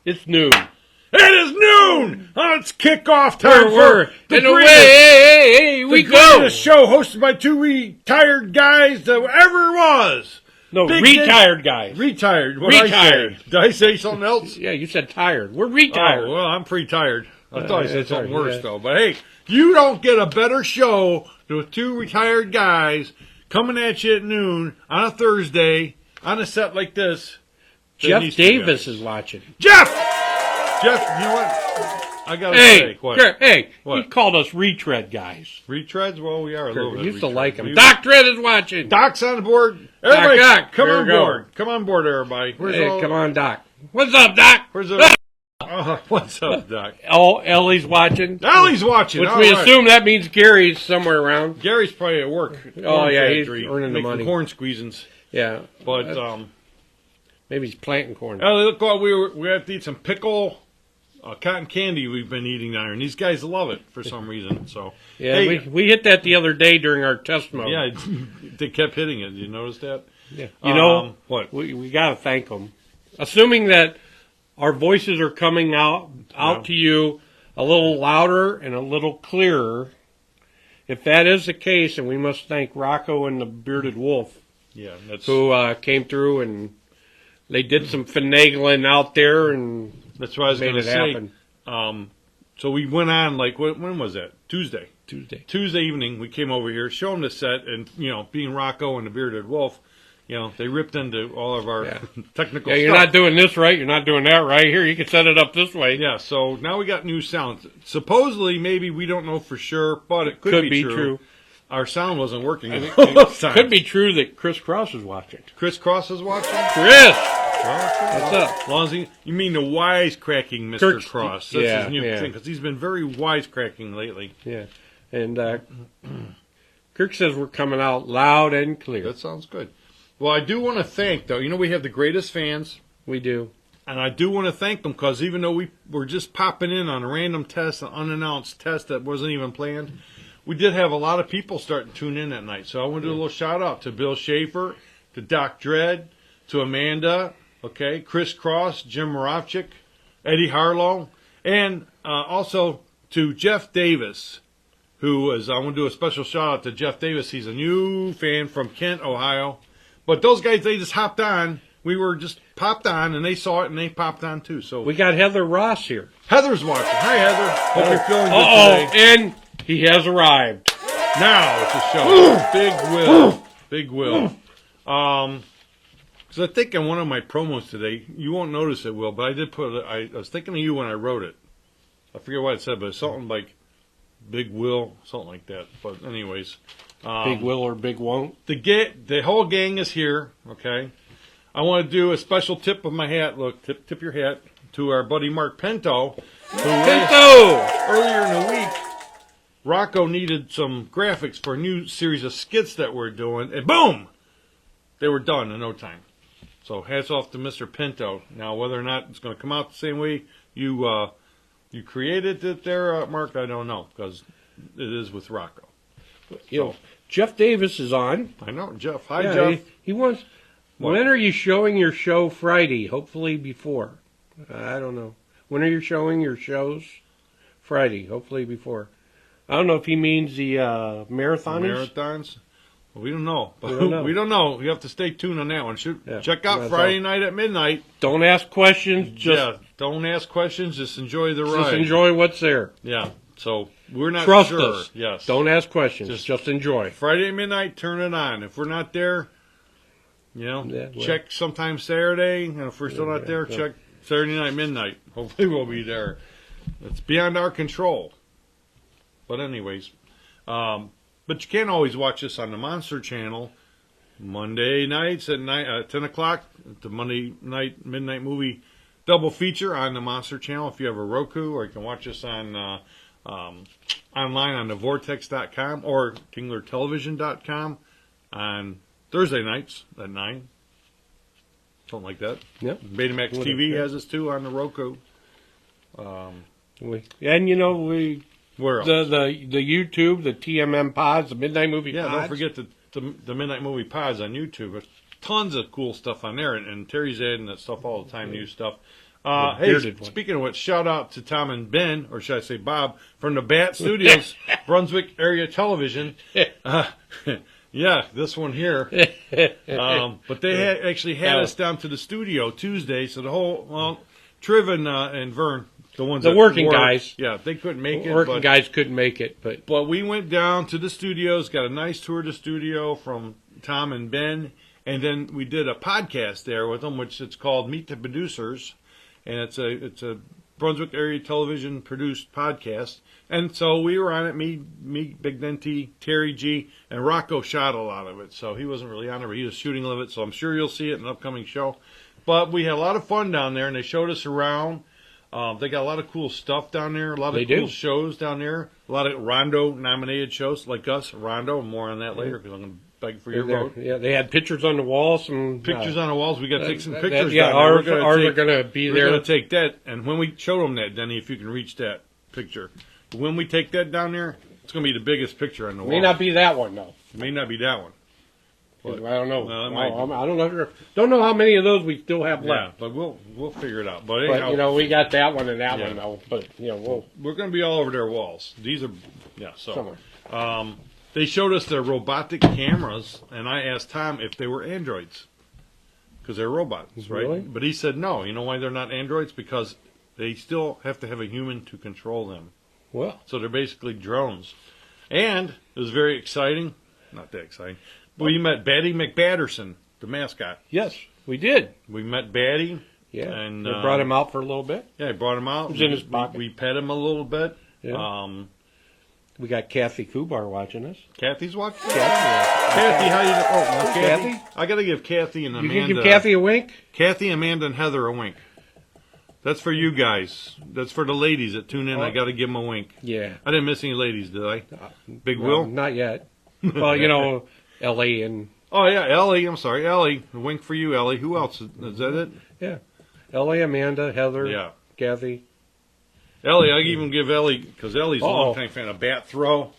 It's noon. It is noon! It's kickoff time We're for the and away, greatest, we the go. greatest show hosted by two retired guys that ever was. No, Big retired guys. Retired. What Retired. Did I say something else? Yeah, you said tired. We're retired. Oh, well, I'm pretty tired. I thought I said something sorry, worse, yeah. though. But hey, you don't get a better show with two retired guys coming at you at noon on a Thursday on a set like this. Jeff Davis is watching. Jeff, you know what? I gotta say, what? He What? called us retread guys. Retreads? Well, we are a little We bit. used to retread. like him. Doc Dredd is watching. Doc's on board. Everybody, Doc, come here on we go. board. Come on board, everybody. Come on, Doc. What's up, Doc? Where's the? What's up, Doc? Oh, Ellie's watching. Ellie's watching. Which All we right. assume that means Gary's somewhere around. Gary's probably at work. Oh, yeah, he's Factory, earning the making money. corn squeezins. Yeah. But Maybe he's planting corn. Ellie, look what we have to eat some pickle. Cotton candy we've been eating down here, and these guys love it for some reason. So Yeah, hey, we hit that the other day during our test mode. yeah, they kept hitting it. You notice that? Yeah. You know, what? we got to thank them. Assuming that our voices are coming out to you a little louder and a little clearer. If that is the case, and we must thank Rocco and the Bearded Wolf, Yeah, that's who came through and they did some finagling out there and that's what I was made going to it say. happen. So we went on like when was that? Tuesday evening. We came over here, showing the set, and being Rocco and the Bearded Wolf, they ripped into all of our technical. Yeah, you're stuff. not doing this right. You're not doing that right. Here, you can set it up this way. Yeah, so now we got new sounds. Supposedly, maybe we don't know for sure, but it could be true. Our sound wasn't working. It could be true that Chris Cross is watching. Chris Cross is watching. Chris, Well, what's up? as long as you mean the wisecracking Mr. Cross. That's yeah, his new yeah. thing, because he's been very wisecracking lately. Yeah, and Kirk says we're coming out loud and clear. That sounds good. Well, I do want to thank, though, we have the greatest fans. We do. And I do want to thank them, because even though we were just popping in on a random test, an unannounced test that wasn't even planned, we did have a lot of people starting to tune in that night. So I want to do a little shout out to Bill Schaefer, to Doc Dredd, to Amanda, Chris Cross, Jim Moravchik, Eddie Harlow, and also to Jeff Davis, who is, I want to do a special shout out to Jeff Davis. He's a new fan from Kent, Ohio. But those guys, they just hopped on. We were just popped on, and they saw it, and they popped on too. So We got Heather Ross here. Heather's watching. Hi, Heather. Hope you're feeling good today. And he has arrived. Now it's a show. Big Will. Big Will. Because I think in one of my promos today, you won't notice it, Will, but I did put I was thinking of you when I wrote it. I forget what it said, but it's something like Big Will, something like that. But anyways. Big will or big won't. The whole gang is here, okay? I want to do a special tip of my hat. Look, tip your hat to our buddy Mark Pinto. Earlier in the week, Rocco needed some graphics for a new series of skits that we're doing, and boom! They were done in no time. So hats off to Mr. Pinto. Now, whether or not it's going to come out the same way you created it there, Mark, I don't know, because it is with Rocco. Jeff Davis is on. I know, Jeff. Hi, Jeff. He wants. What? When are you showing your show Friday? Hopefully before. I don't know. When are you showing your shows? Friday. Hopefully before. I don't know if he means the marathoners. Marathons? Well, we don't know. We don't know. You have to stay tuned on that one. Yeah, Check out that's Friday all. night at midnight. Don't ask questions. Don't ask questions. Just enjoy the ride. Just enjoy what's there. Yeah. So we're not Trust sure. us. Yes. Don't ask questions. Just enjoy. Friday at midnight, turn it on. If we're not there, check sometime Saturday. And if we're still not there, check Saturday night, midnight. Hopefully we'll be there. It's beyond our control. But anyways, but you can't always watch us on the Monster Channel. Monday nights at 10 o'clock, the Monday night midnight movie double feature on the Monster Channel. If you have a Roku, or you can watch us on online on thevortex.com or tinglertelevision.com on Thursday nights at 9. Something like that. Yep. Betamax TV has us too on the Roku. Where else? The YouTube, the TMM pods, the Midnight Movie pods. Yeah, don't forget the Midnight Movie pods on YouTube. There's tons of cool stuff on there, and Terry's adding that stuff all the time, new stuff. Hey, speaking of which, shout out to Tom and Ben, or should I say Bob, from the Bat Studios, Brunswick Area Television. Yeah, this one here. But they actually had us down to the studio Tuesday, so the whole, Triv and Vern, the working guys. Yeah, they couldn't make it. Working guys couldn't make it. But we went down to the studios, got a nice tour of the studio from Tom and Ben, and then we did a podcast there with them, which it's called Meet the Producers. And it's a Brunswick Area Television produced podcast. And so we were on it, me, Big Denti, Terry G, and Rocco shot a lot of it. So he wasn't really on it, but he was shooting a little of it. So I'm sure you'll see it in an upcoming show. But we had a lot of fun down there, and they showed us around. They got a lot of cool stuff down there, a lot of cool shows down there, a lot of Rondo-nominated shows like us, Rondo. More on that later because I'm going to beg for your vote. Yeah, they had pictures on the walls. Pictures on the walls. We got to take some pictures. Ours are going to be there. We're going to take that, and when we show them that, Denny, if you can reach that picture, when we take that down there, it's going to be the biggest picture on the wall. May not be that one, though. It may not be that one. But, I don't know. I don't know. Don't know how many of those we still have left. Yeah, but we'll figure it out. But anyhow, we got that one and that one though. But we're going to be all over their walls. These are So they showed us their robotic cameras, and I asked Tom if they were androids because they're robots, right? Really? But he said no. You know why they're not androids? Because they still have to have a human to control them. Well, so they're basically drones, and it was very exciting. Not that exciting. We met Batty McBatterson, the mascot. Yes, we did. We met Batty. Yeah, and we brought him out for a little bit. Yeah, I brought him out. He was in his pocket. We pet him a little bit. Yeah. We got Kathy Kubar watching us. Kathy's watching? Kathy, how you doing? Oh, Kathy? I got to give Kathy and Amanda. You can give Kathy a wink? Kathy, Amanda, and Heather a wink. That's for you guys. That's for the ladies that tune in. I got to give them a wink. Yeah. I didn't miss any ladies, did I? Big Will? Not yet. Well, Ellie and... Oh, yeah, Ellie. I'm sorry, Ellie. A wink for you, Ellie. Who else? Is that it? Yeah. Ellie, Amanda, Heather, Kathy. Ellie, I even give Ellie, because Ellie's a long-time fan of Bat Throw.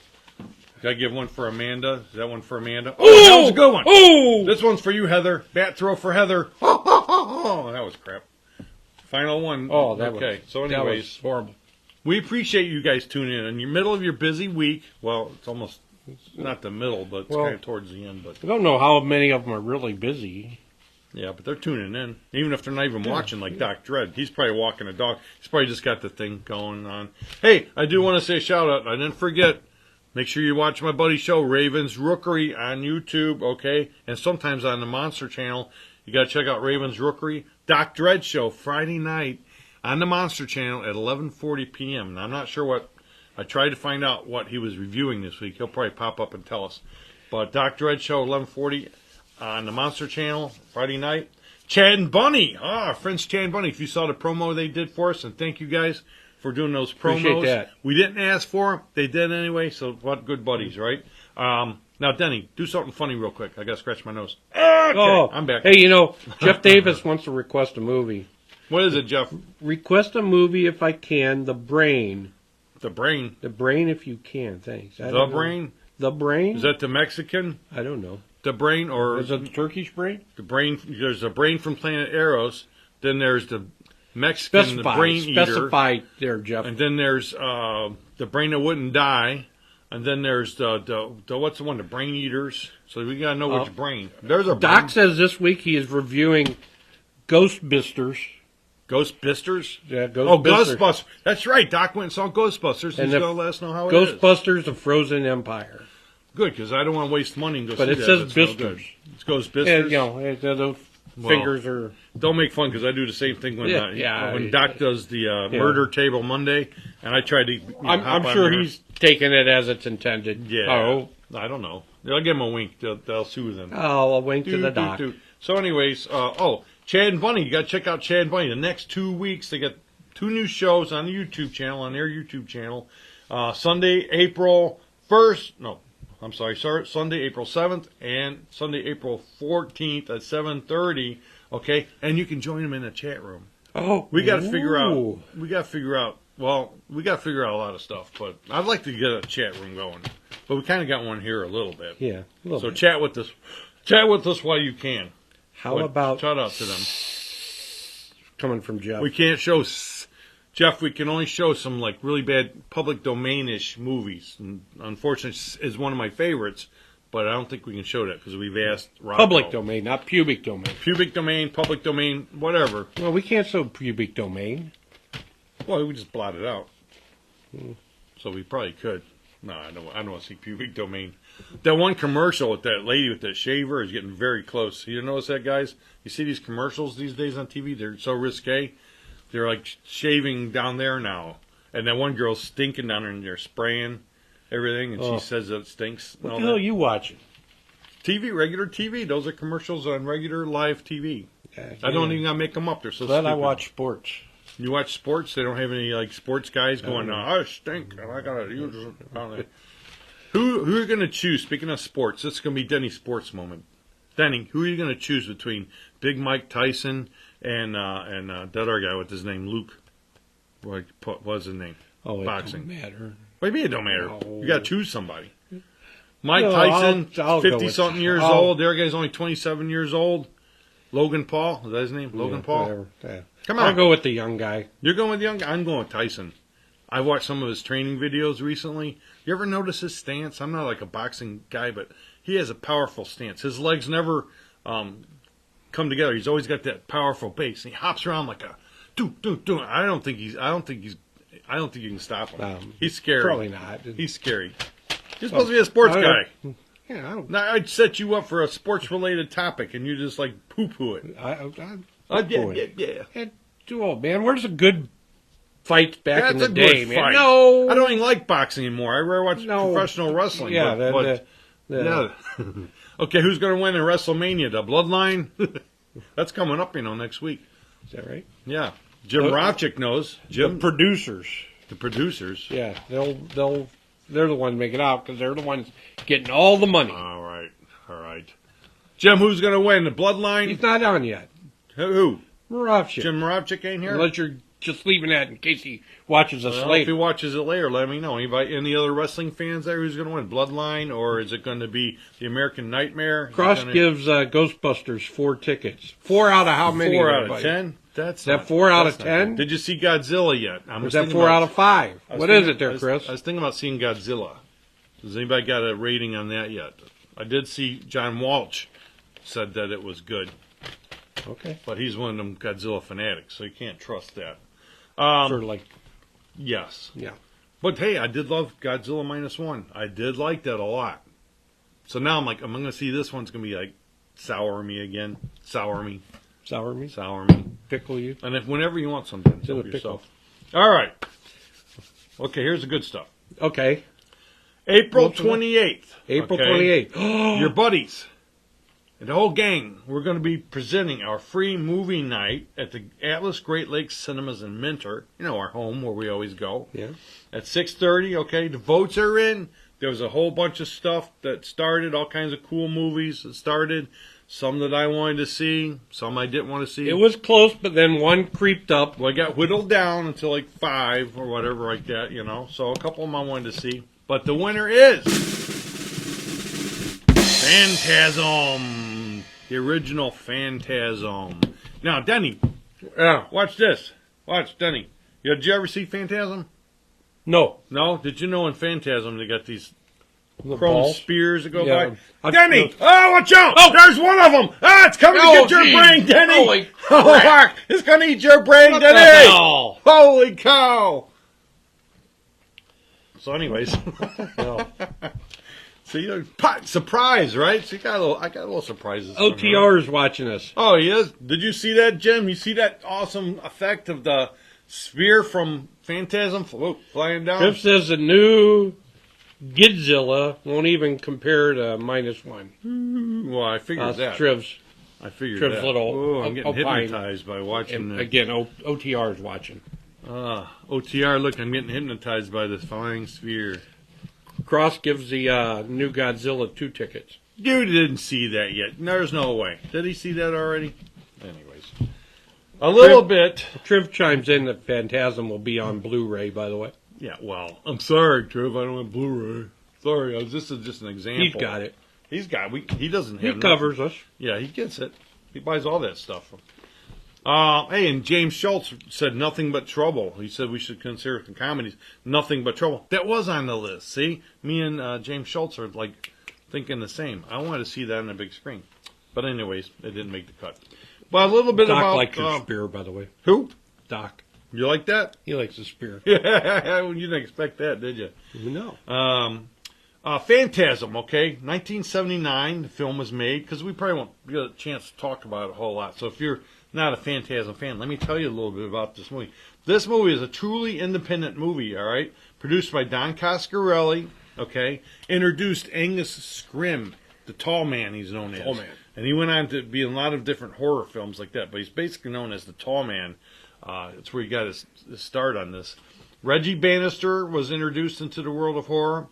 Got to give one for Amanda. Is that one for Amanda? Oh, that was a good one. Oh! This one's for you, Heather. Bat Throw for Heather. Oh, that was crap. Final one. Oh, that was horrible. We appreciate you guys tuning in. In the middle of your busy week, well, it's almost not the middle, but it's kind of towards the end. But I don't know how many of them are really busy. Yeah, but they're tuning in. Even if they're not even watching, like Doc Dredd. He's probably walking a dog. He's probably just got the thing going on. Hey, I do want to say a shout-out. I didn't forget. Make sure you watch my buddy's show, Raven's Rookery, on YouTube, okay? And sometimes on the Monster Channel. You got to check out Raven's Rookery. Doc Dredd Show, Friday night on the Monster Channel at 11:40 p.m. Now, I'm not sure what... I tried to find out what he was reviewing this week. He'll probably pop up and tell us. But Doc Dredd Show, 11:40 on the Monster Channel, Friday night. Chad and Bunny. Our friends Chad and Bunny. If you saw the promo they did for us, and thank you guys for doing those promos. Appreciate that. We didn't ask for them. They did anyway, so what good buddies, right? Now, Denny, do something funny real quick. I got to scratch my nose. Okay, I'm back. Hey, Jeff Davis wants to request a movie. What is it, Jeff? Request a movie if I can, The Brain. The Brain? The Brain if you can, thanks. The Brain? The Brain? Is that the Mexican? I don't know. The Brain, or... Is it the Turkish Brain? The Brain, there's a Brain from Planet Arrows. Then there's the Mexican, the Brain Eater. Specify there, Jeff. And then there's the Brain That Wouldn't Die. And then there's the what's the one? The Brain Eaters. So we got to know which brain. There's a Doc brain. says this week he is reviewing Ghostbusters. Ghostbusters? Yeah, Ghostbusters. Ghostbusters. That's right. Doc went and saw Ghostbusters. He's going to let us know how it is. Ghostbusters, The Frozen Empire. Good, because I don't want to waste money and go but see it that. But it says Bisters. It's Ghostbusters. And, those fingers are... Don't make fun, because I do the same thing when Doc does the Murder Table Monday, and I try to... I'm sure he's taking it as it's intended. Yeah. Oh. I don't know. I'll give him a wink. They'll soothe him. Oh, a wink to the Doc. So anyways, Chad and Bunny. You got to check out Chad and Bunny. The next 2 weeks, they got 2 new shows on the YouTube channel, on their YouTube channel. Sunday, April 1st. No, I'm sorry. Sunday, April 7th, and Sunday, April 14th at 7:30. Okay, and you can join them in the chat room. Oh, we got to figure out. We got to figure out. Well, we got to figure out a lot of stuff, but I'd like to get a chat room going. But we kind of got one here a little bit. Yeah, a little bit. Chat with us. Chat with us while you can. How about shout out to them? coming from Jeff. We can't show Jeff. We can only show some like really bad public domain-ish movies. And unfortunately, is one of my favorites. But I don't think we can show that because we've asked Roku. Public domain, not pubic domain. Pubic domain, public domain, whatever. Well, we can't show pubic domain. Well, we just blot it out. So we probably could. No, I don't want to see pubic domain. That one commercial with that lady with that shaver is getting very close. You notice that, guys? You see these commercials these days on TV? They're so risque. They're like shaving down there now. And that one girl's stinking down there and they're spraying everything, and she says that it stinks. What the hell are you watching? TV, regular TV. Those are commercials on regular live TV. I don't even gotta make them up. They're so Glad stupid. I watch sports. You watch sports? They don't have any like sports guys going, I stink, and I gotta use it. Who are you gonna choose? Speaking of sports, this is gonna be Denny's sports moment. Denny, who are you gonna choose between Big Mike Tyson and that other guy with his name Luke? What was his name? Oh, it boxing. don't matter. What do you mean it don't matter? No. You got to choose somebody. Mike No, Tyson, I'll go 50-something with- years I'll- old. The other guy's only 27 years old. Logan Paul. Is that his name? Logan Paul? Whatever. Yeah. Come on. I'll go with the young guy. You're going with the young guy? I'm going with Tyson. I watched some of his training videos recently. You ever notice his stance? I'm not like a boxing guy, but he has a powerful stance. His legs never come together. He's always got that powerful base. And he hops around like a do. I don't think you can stop him. He's scary. Probably not. He's scary. You're supposed to be a sports guy. Yeah, I don't. Now, I'd set you up for a sports-related topic, and you just, like, poo-poo it. Yeah. Too old, man. Where's the good fights back in the That's a day, good man? fight. No. I don't even like boxing anymore. I rather watch professional wrestling. Yeah, yeah. Okay, who's going to win in WrestleMania? The Bloodline? That's coming up, next week. Is that right? Yeah. Jim Rovchik knows. The producers. The producers. Yeah, they're the ones making it out because they're the ones getting all the money. All right. Jim, who's going to win? The Bloodline? He's not on yet. Who? Moravchik. Jim Moravchik ain't here? Unless you're just leaving that in case he watches us Well, later. if he watches it later, let me know. Any other wrestling fans there who's going to win? Bloodline, or is it going to be the American Nightmare? Cross gives Ghostbusters 4 tickets. 4 out of how many? 4 out of 10? Is that 4 out of 10? Did you see Godzilla yet? Is that 4 out of 5? What is it there, Chris? I was thinking about seeing Godzilla. Has anybody got a rating on that yet? I did see John Walsh said that it was good. Okay. But he's one of them Godzilla fanatics, so you can't trust that. Sort of like... Yes. Yeah. But hey, I did love Godzilla -1. I did like that a lot. So now I'm going to see this one's going to be like, sour me again. Sour me. Sour me? Sour me. Pickle you? And whenever you want something, To the help yourself. All right. Okay, here's the good stuff. Okay. April 28th. April okay? 28th. Your buddies and the whole gang, we're going to be presenting our free movie night at the Atlas Great Lakes Cinemas in Minter. Our home where we always go. Yeah. At 6:30, okay? The votes are in. There was a whole bunch of stuff that started, all kinds of cool movies that started. Some that I wanted to see, some I didn't want to see. It was close, but then one creeped up. Well, I got whittled down until like 5 or whatever like that, So a couple of them I wanted to see. But the winner is Phantasm. The original Phantasm. Now, Denny, watch this. Watch, Denny. Did you ever see Phantasm? No. No? Did you know in Phantasm they got these The chrome balls? spears that go Yeah. by? Denny! No. Oh, watch out! Oh. There's one of them! Ah, it's coming to get your geez. brain, Denny! Holy Oh, crap. fuck! It's gonna eat your brain, What the Denny! hell? Holy cow! So, anyways, No. see, surprise, right? So I got a little surprises. OTR is watching us. Oh, he is. Did you see that, Jim? You see that awesome effect of the sphere from Phantasm flying down? Triv says the new Godzilla won't even compare to -1. Well, I figured that. Triv's I figured Triv's that. little I'm getting opine. hypnotized by watching And that. again, OTR is watching. OTR, look, I'm getting hypnotized by this flying sphere. Cross gives the new Godzilla 2 tickets. You didn't see that yet. There's no way. Did he see that already? Anyways. A little bit. Triv chimes in that Phantasm will be on Blu-ray, by the way. Yeah, well, I'm sorry, Triv. I don't have Blu-ray. Sorry, this is just an example. He's got it. He doesn't have He nothing. covers us. Yeah, he gets it. He buys all that stuff. Hey, and James Schultz said Nothing But Trouble. He said we should consider some comedies. Nothing But Trouble. That was on the list. See? Me and James Schultz are like thinking the same. I wanted to see that on a big screen. But anyways, it didn't make the cut. But a little bit Doc about... likes his spear, by the way. Who? Doc. You like that? He likes his spear. Yeah, you didn't expect that, did you? No. Phantasm, okay? 1979, the film was made, because we probably won't get a chance to talk about it a whole lot. So if you're not a Phantasm fan, let me tell you a little bit about this movie. This movie is a truly independent movie, all right? Produced by Don Coscarelli, okay? Introduced Angus Scrimm, the tall man he's known as. Tall man. And he went on to be in a lot of different horror films like that, but he's basically known as the tall man. That's where he got his start on this. Reggie Bannister was introduced into the world of horror.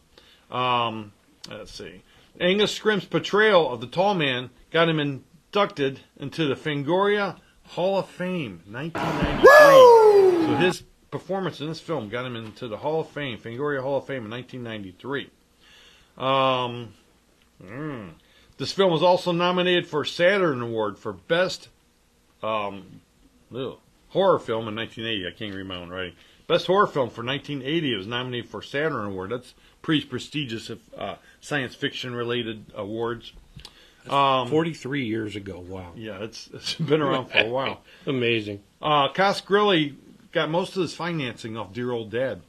Let's see. Angus Scrimm's portrayal of the tall man got him inducted into the Fangoria Hall of Fame, 1993. Woo! So his performance in this film got him into the Hall of Fame, Fangoria Hall of Fame in 1993. This film was also nominated for a Saturn Award for Best Horror Film in 1980. I can't read my own writing. Best Horror Film for 1980. It was nominated for a Saturn Award. That's pretty prestigious science fiction related awards. 43 years ago. Wow. Yeah, it's been around for a while. Amazing. Coscarelli got most of his financing off Dear Old Dad.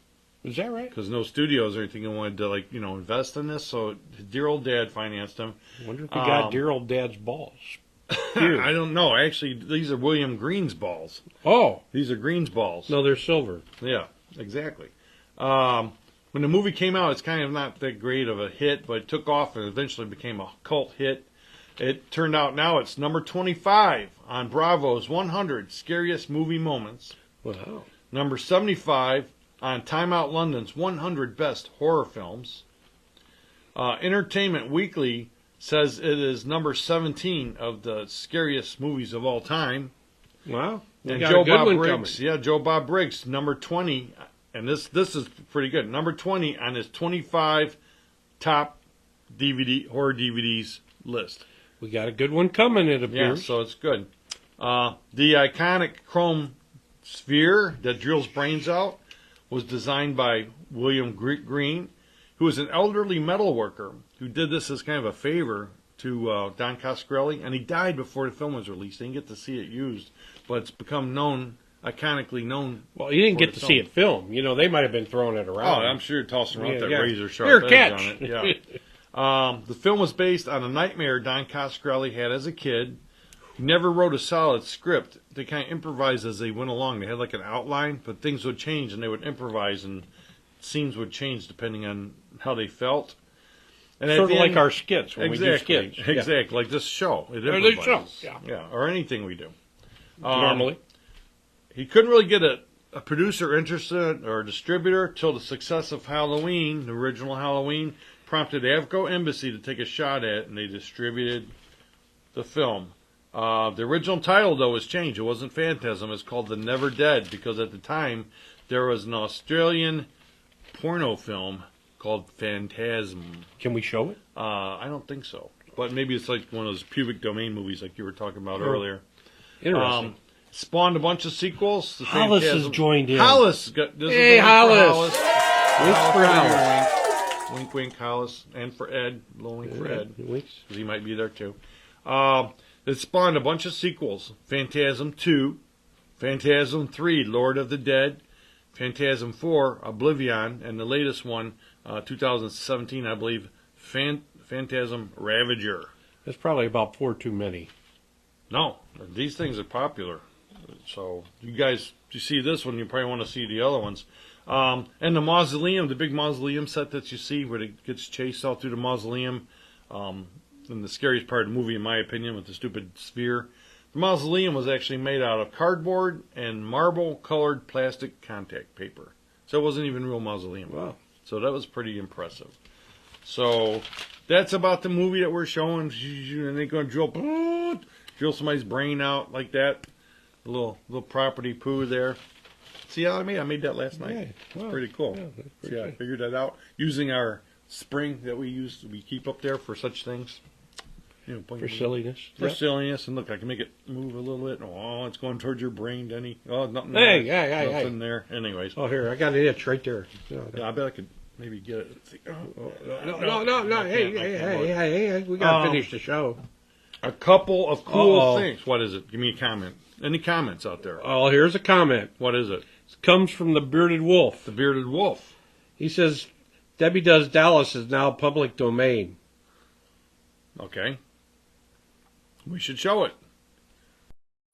Is that right? Because no studios or anything wanted to invest in this, so Dear Old Dad financed him. I wonder if he got Dear Old Dad's balls. I don't know. Actually, these are William Green's balls. Oh. These are Green's balls. No, they're silver. Yeah, exactly. When the movie came out, it's kind of not that great of a hit, but it took off and eventually became a cult hit. It turned out now it's number 25 on Bravo's 100 Scariest Movie Moments. Wow. Number 75 on Time Out London's 100 Best Horror Films. Entertainment Weekly says it is number 17 of the scariest movies of all time. Wow. And Joe Bob Briggs, Joe Bob Briggs, number 20, and this is pretty good. Number 20 on his 25 top horror DVDs list. We got a good one coming, it appears. Yeah, so it's good. The iconic chrome sphere that drills brains out was designed by William Green, who was an elderly metal worker who did this as kind of a favor to Don Coscarelli, and he died before the film was released. He didn't get to see it used, but it's become iconically known. Well, you didn't get to see it filmed. They might have been throwing it around. Oh, I'm sure tossing around that razor sharp Here, edge catch. on it. Yeah. The film was based on a nightmare Don Coscarelli had as a kid. He never wrote a solid script. They kind of improvised as they went along. They had like an outline, but things would change, and they would improvise, and scenes would change depending on how they felt. And sort of like our skits when we do skits. Exactly, like this show. It or this show, yeah, or anything we do. Normally. He couldn't really get a producer interested or a distributor till the success of Halloween, the original Halloween, prompted Avco Embassy to take a shot at it, and they distributed the film. The original title, though, was changed. It wasn't Phantasm. It's called The Never Dead, because at the time there was an Australian porno film called Phantasm. Can we show it? I don't think so. But maybe it's like one of those pubic domain movies like you were talking about earlier. Interesting. Spawned a bunch of sequels. Hollis has joined in. Hollis. Hey, Hollis. Winks for Hollis. Wink, wink, Hollis. And for Ed. Little wink for Ed. Winks. Because he might be there, too. It spawned a bunch of sequels. Phantasm 2. Phantasm 3, Lord of the Dead. Phantasm 4, Oblivion. And the latest one, 2017, I believe, Phantasm Ravager. That's probably about 4 too many. No, these things are popular. So you see this one, you probably want to see the other ones. And the mausoleum, the big mausoleum set that you see where it gets chased out through the mausoleum. And the scariest part of the movie, in my opinion, with the stupid sphere. The mausoleum was actually made out of cardboard and marble-colored plastic contact paper. So it wasn't even real mausoleum. Wow. So that was pretty impressive. So that's about the movie that we're showing. And they're going to drill somebody's brain out like that. A little property poo there. See how I made? I made that last night. Yeah. Wow. Pretty cool. Yeah, that's pretty I figured that out using our spring that we keep up there for such things. For silliness. For silliness, and look, I can make it move a little bit. Oh, it's going towards your brain, Denny. Oh, nothing. Hey, nothing there. Anyways. Oh, here, I got an itch right there. Yeah, I bet I could maybe get it. No. Hey, we got to finish the show. A couple of cool things. What is it? Give me a comment. Any comments out there? Oh, here's a comment. What is it? It comes from the Bearded Wolf. The Bearded Wolf. He says, Debbie Does Dallas is now public domain. Okay. We should show it.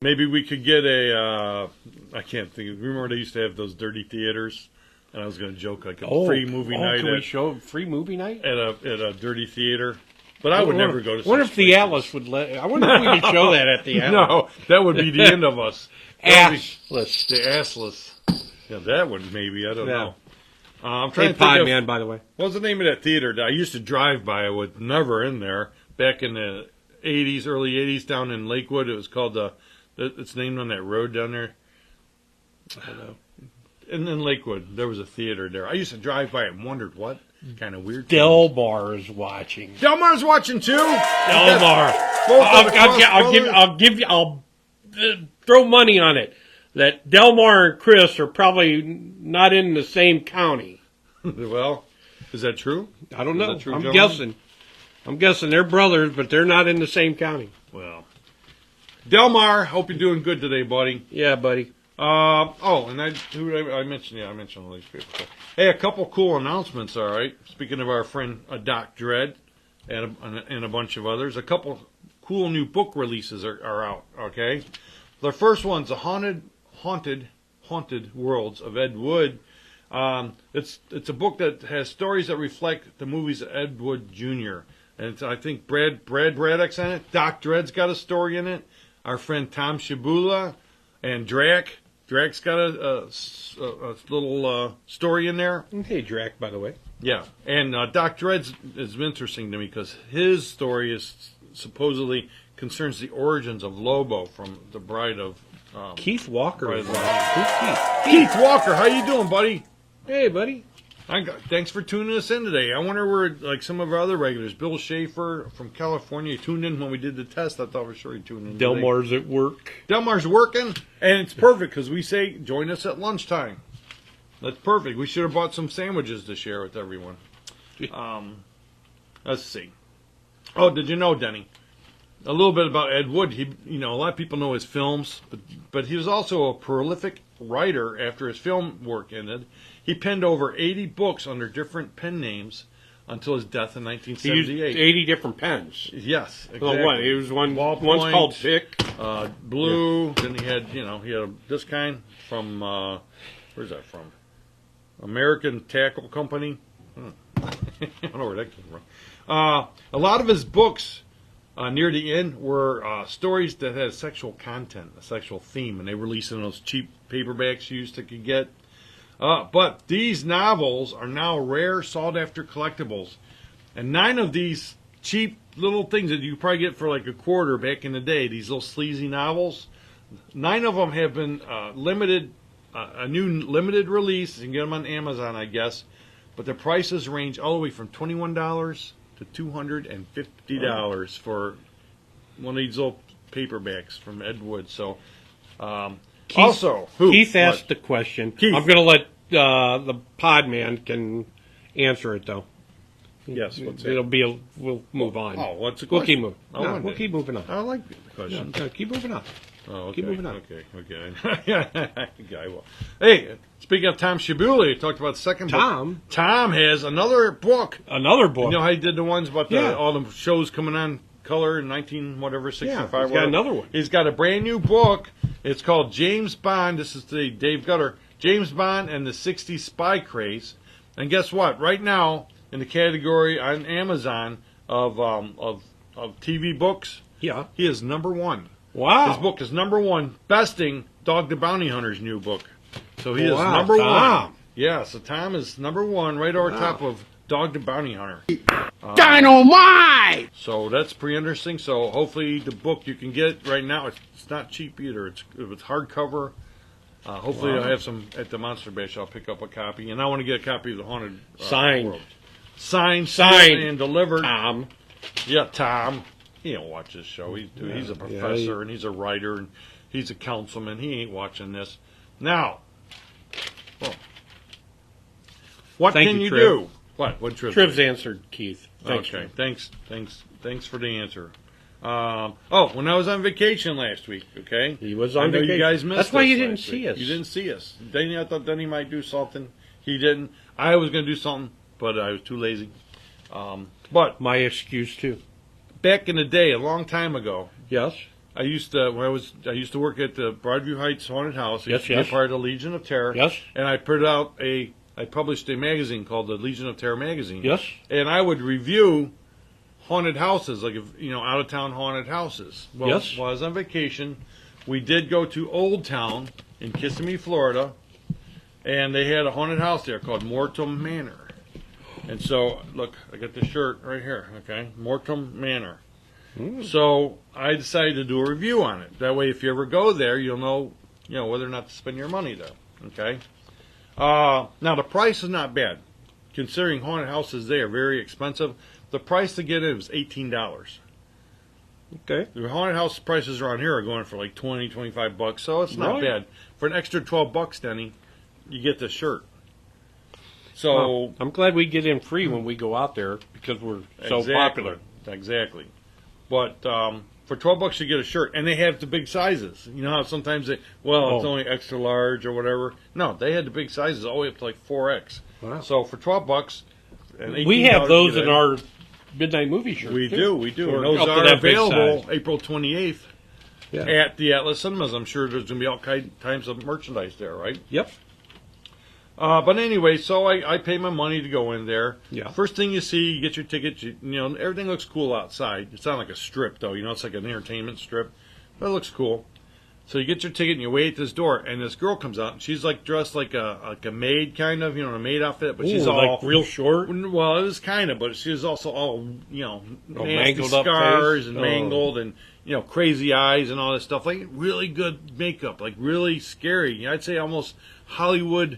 Maybe we could get a, I can't think. Remember they used to have those dirty theaters? And I was going to joke like a free movie night. Can we show free movie night? At a dirty theater. But I would never go to. I wonder if the Atlas would let. I wonder if we could show that at the Atlas. No, that would be the end of us. Assless. The assless. Yeah, that would maybe. I don't know. I'm to trying to think think Man, by the way. What was the name of that theater? I used to drive by. I was never in there. Back in the 80s, early 80s, down in Lakewood. It was called it's named on that road down there. I don't know. And in Lakewood, there was a theater there. I used to drive by and wondered what kind of weird. Delmar is watching. Delmar's watching too. Delmar. I'll throw money on it that Delmar and Chris are probably not in the same county. Well, is that true? I don't know. True, I'm guessing they're brothers, but they're not in the same county. Well, Delmar, hope you're doing good today, buddy. Yeah, buddy. And I mentioned all these people. So, hey, a couple cool announcements. All right. Speaking of our friend Doc Dredd and a bunch of others, a couple cool new book releases are out. Okay. The first one's the Haunted Worlds of Ed Wood. It's a book that has stories that reflect the movies of Ed Wood Jr. And it's, I think Brad Braddock's in it. Doc Dredd's got a story in it. Our friend Tom Shibula and Drac. Drac's got a little story in there. Hey, Drac, by the way. Yeah, and Doc Dredd's is interesting to me because his story is supposedly concerns the origins of Lobo from The Bride of Keith Walker. Who's Keith Walker, how you doing, buddy? Hey, buddy. Thanks for tuning us in today. I wonder where, like some of our other regulars, Bill Schaefer from California, tuned in when we did the test. I thought for sure he tuned in. Delmar's at work. Delmar's working, and it's perfect because we say join us at lunchtime. That's perfect. We should have bought some sandwiches to share with everyone. Let's see. Oh, did you know, Denny? A little bit about Ed Wood. A lot of people know his films, but he was also a prolific writer after his film work ended. He penned over 80 books under different pen names until his death in 1978. He used 80 different pens. Yes, exactly. Well, what? It was one's called Pick. Blue. Yeah. Then he had this kind from, where's that from? American Tackle Company. I don't know where that came from. A lot of his books near the end were stories that had sexual content, a sexual theme, and they released in those cheap paperbacks you used to get. But these novels are now rare, sought-after collectibles. And 9 of these cheap little things that you probably get for like a quarter back in the day, these little sleazy novels, 9 of them have been limited, a new limited release. You can get them on Amazon, I guess. But the prices range all the way from $21 to $250 for one of these little paperbacks from Ed Wood. So, Keith asked the question. Keith. I'm going to let the pod man can answer it though. Yes, we'll move on. Oh, what's the We'll question? we'll keep moving on. I like the question. Yeah, keep moving on. Oh, okay. Keep moving on. Okay. Well, hey, speaking of Tom Shibuli, you talked about the second book. Tom has another book. Another book. You know how he did the ones about all the shows coming on color in 65. Yeah, he's got another one. He's got a brand new book. It's called James Bond. This is the Dave Gutter. James Bond and the 60s Spy Craze. And guess what? Right now, in the category on Amazon of TV books, he is number 1. Wow. His book is number 1, besting Dog the Bounty Hunter's new book. So he is number 1. Yeah, so Tom is number 1 right over top of Dog the Bounty Hunter. Dynamite! So that's pretty interesting. So hopefully the book you can get right now, it's not cheap either. It's hardcover. Hopefully I'll have some at the Monster Bash. I'll pick up a copy. And I want to get a copy of the Haunted Signed. World. Signed, and delivered. Tom. Yeah, Tom. He don't watch this show. He's a professor and he's a writer and he's a councilman. He ain't watching this. Now, what can you do? What Triv? Triv's answered, Keith. Thanks, okay, Triv. thanks for the answer. When I was on vacation last week, okay? He was on vacation. You guys missed That's why you us didn't last see week. us. You didn't see us. I thought Denny might do something. He didn't. I was going to do something, but I was too lazy. But my excuse too. Back in the day, a long time ago. Yes. I used to work at the Broadview Heights Haunted House. I used to be part of the Legion of Terror. Yes. And I published a magazine called the Legion of Terror magazine. Yes. And I would review haunted houses, like out of town haunted houses. Well, yes. While I was on vacation, we did go to Old Town in Kissimmee, Florida, and they had a haunted house there called Morton Manor. And so, look, I got the shirt right here. Okay, Morton Manor. So I decided to do a review on it. That way, if you ever go there, you'll know, whether or not to spend your money there. Okay. Now the price is not bad, considering haunted houses. They are very expensive. The price to get in was $18. Okay. The haunted house prices around here are going for like $20-25, so it's not bad. For an extra $12, Denny, you get this shirt. So well, I'm glad we get in free when we go out there because we're so popular. Exactly. But for $12 you get a shirt, and they have the big sizes. You know how sometimes it's only extra large or whatever. No, they had the big sizes all the way up to like 4X. Wow. So for $12, and we have those in our midnight movie shirt. We do. And those are are available April 28th yeah. at the Atlas Cinemas. I'm sure there's going to be all kinds of merchandise there, right? Yep. But anyway, so I pay my money to go in there. Yeah. First thing you see, you get your ticket. Everything looks cool outside. It's not like a strip, though. It's like an entertainment strip. But it looks cool. So you get your ticket and you wait at this door, and this girl comes out, and she's like dressed like a maid, kind of, a maid outfit, but she's all like real short. Well, it was kind of, but she's also all nasty mangled scars and mangled, and crazy eyes and all this stuff. Like really good makeup, like really scary. I'd say almost Hollywood.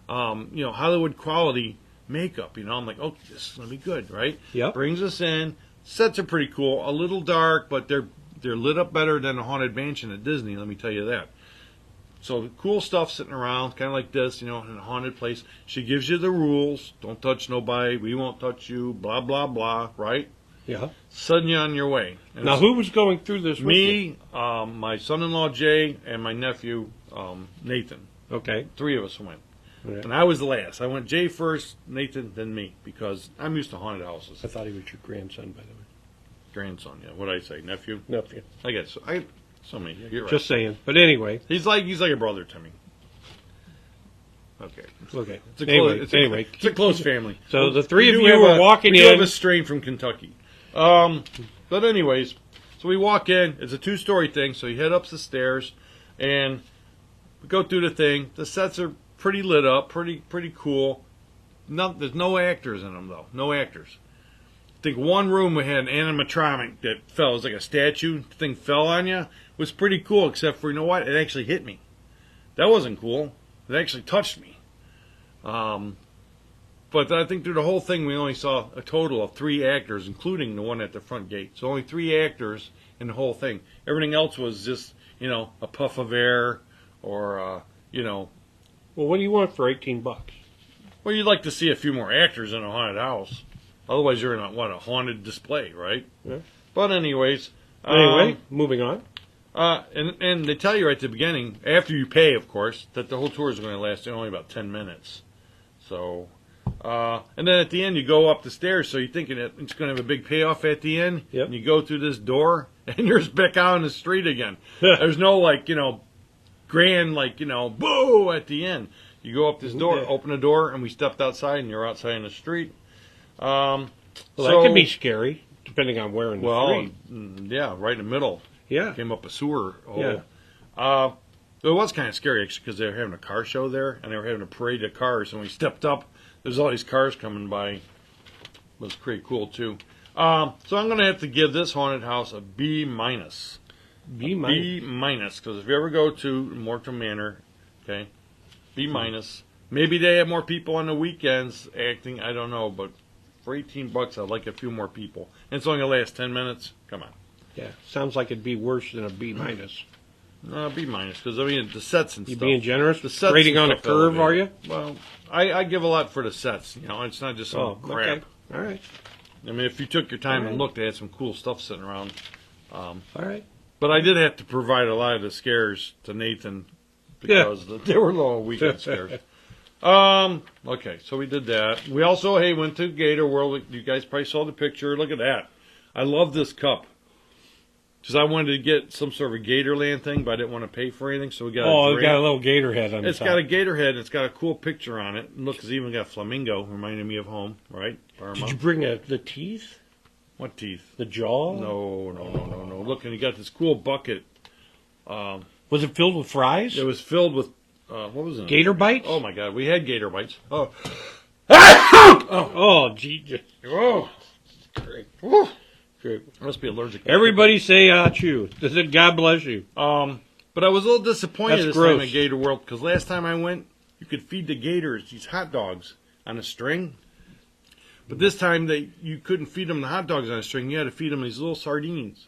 Hollywood quality makeup. I'm like, oh, this is gonna be good, right? Yeah. Brings us in. Sets are pretty cool. A little dark, but they're lit up better than a haunted mansion at Disney. Let me tell you that. So cool stuff sitting around, kind of like this, in a haunted place. She gives you the rules. Don't touch nobody. We won't touch you. Blah blah blah. Right? Yeah. Sending you on your way. And now, who was going through this? Me, my son-in-law Jay, and my nephew Nathan. Okay. 3 of us went. Yeah. And I was the last. I went Jay first, Nathan, then me, because I'm used to haunted houses. I thought he was your grandson, by the way. Grandson, yeah. What'd I say? Nephew? Nephew. I guess. So many. You're right. Just saying. But anyway. He's like a brother to me. Okay. It's a close family. So the 3 of you were walking in. We have a strain from Kentucky. But anyways, so we walk in. It's a 2-story thing, so you head up the stairs, and we go through the thing. The sets are pretty lit up, pretty cool. There's no actors in them, though. No actors. I think one room we had an animatronic that fell. It was like a statue. The thing fell on you. It was pretty cool, except for, it actually hit me. That wasn't cool. It actually touched me. But I think through the whole thing, we only saw a total of 3 actors, including the one at the front gate. So only 3 actors in the whole thing. Everything else was just, a puff of air or, Well, what do you want for $18? Well, you'd like to see a few more actors in a haunted house. Otherwise, you're in a haunted display, right? Yeah. But anyways. Moving on. And they tell you right at the beginning, after you pay, of course, that the whole tour is going to last only about 10 minutes. So, and then at the end, you go up the stairs, so you're thinking that it's going to have a big payoff at the end. Yep. And you go through this door, and you're back out on the street again. There's no, grand, boo at the end. You go up this door, open the door, and we stepped outside, and you're outside in the street. Well, that can be scary, depending on where in the street. Yeah, right in the middle. Yeah. Came up a sewer hole. Yeah. It was kind of scary, actually, because they were having a car show there, and they were having a parade of cars, and when we stepped up, there's all these cars coming by. It was pretty cool, too. So I'm going to have to give this haunted house a B-. B-. Because if you ever go to Morton Manor, okay, B-. Maybe they have more people on the weekends acting, I don't know, but for $18, I'd like a few more people. And it's only going to last 10 minutes. Come on. Yeah, sounds like it'd be worse than a B minus. B minus, because I mean the sets and You stuff. being generous? The sets Rating and on a stuff curve, are you? elevated. Well, I give a lot for the sets. You know, it's not just some crap. Okay. All right. I mean, if you took your time and looked, they had some cool stuff sitting around. All right. But I did have to provide a lot of the scares to Nathan because they were little weekend scares. Okay, so we did that. We also, went to Gator World. You guys probably saw the picture. Look at that. I love this cup. Because I wanted to get some sort of a Gatorland thing, but I didn't want to pay for anything, so we got a it's got a little gator head on it. It's got a gator head, and it's got a cool picture on it. And look, it's even got flamingo, reminding me of home, right? Burma. Did you bring the teeth? What teeth? The jaw? No. Look, and you got this cool bucket. Was it filled with fries? It was filled with, what was it? Gator bites? Oh, my God. We had gator bites. Oh. Oh, gee. Oh. Great. Great. I must be allergic. Everybody say achoo. God bless you. But I was a little disappointed That's this gross. time at Gator World, because last time I went, you could feed the gators these hot dogs on a string. But this time, you couldn't feed them the hot dogs on a string. You had to feed them these little sardines.